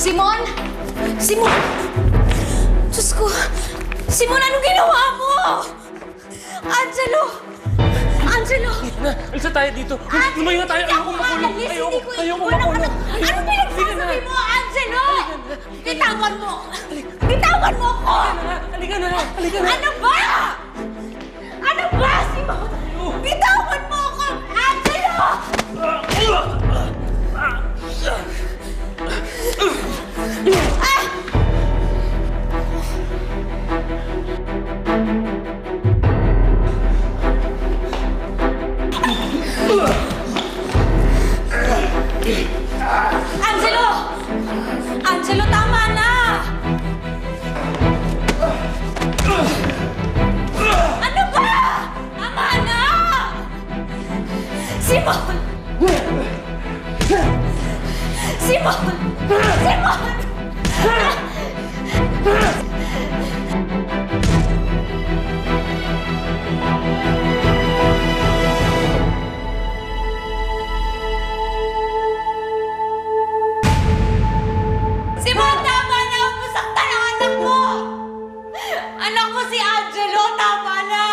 Simon! Simon! Diyos ko! Simon, anong ginawa mo? Angelo! Angelo! Na, alisa tayo dito. Lumayo na tayo. Ayoko makulong. Ayoko makulong. Anong pinagsasabi mo, Angelo? Bitawan mo! Bitawan mo ako! Halika na. Halika na. Ano ba? Ano ba, Simon? Bitawan mo ako, Angelo! Angelo! Angelo, tama na! Ano ba? Tama na! Simon! Simon! Simon! Simon, tama na! Huwag mo saktan ang anak mo! Anak mo si Angelo, tama na!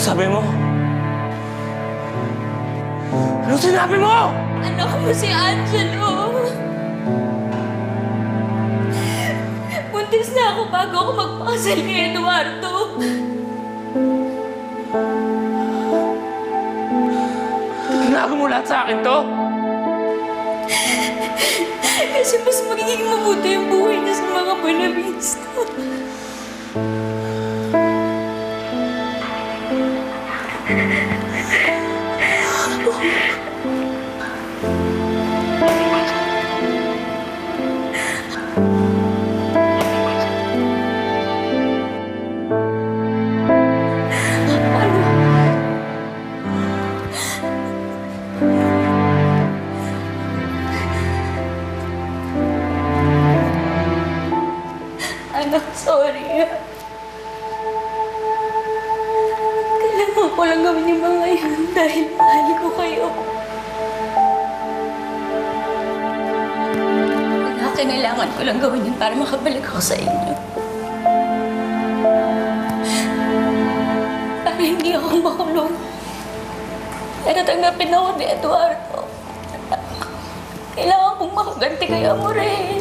Sabi mo? Ano sinabi mo? Anak mo si Angelo. Buntis na ako bago ako magpakasal kay Eduardo. Tinago mo lahat sa akin to? Kasi mas magiging mabuti yung buhay niya sa mga Buenavista. Anak, sorry. Kailangan ko lang gawin yung mga yun dahil mahal ko kayo. Anak, kailangan ko lang gawin yun para makabalik ako sa inyo. Para hindi ako makulong. Para tanggapin ako ni Eduardo. Kailangan kong makaganti kay Amore.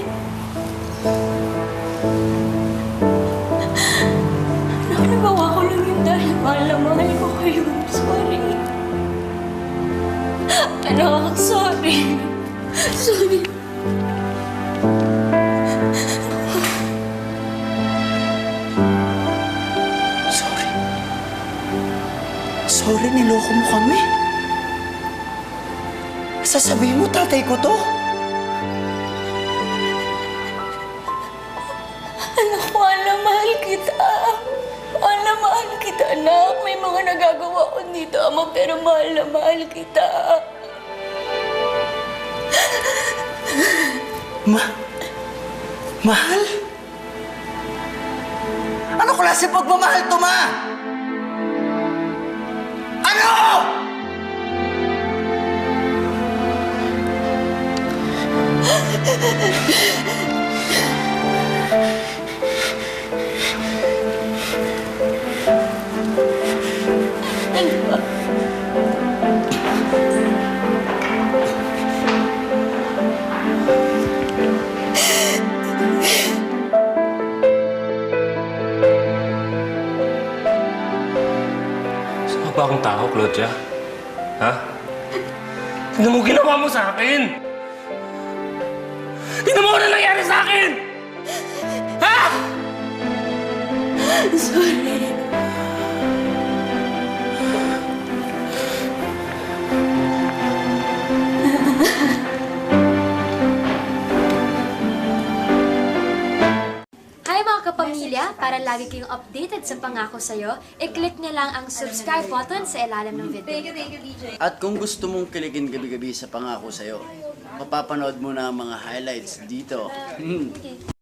Nagawa ko lang yun dahil mahal na mahal ko kayo. Sorry. Anak, sorry. Sorry. Sorry. Sorry, niloko mo kami. Sasabihin mo, tatay ko to? Anak, mahal na mahal kita. Mahal na mahal kita, anak. May mga nagagawa ko dito, ama, pero mahal na mahal kita. Mahal? Ano klase pagmamahal to, ma? Ano? Saan ba akong tao, Claudia? Ha? Tignan mo ginawa mo sa akin! Tignan mo ano nangyari sa akin! Ha? Sorry. kapamilya, para lagi kayong updated sa pangako sa'yo, i-click niyo lang ang subscribe button sa ilalim ng video. At kung gusto mong kiligin gabi-gabi sa pangako sa'yo, mapapanood mo na ang mga highlights dito. Okay.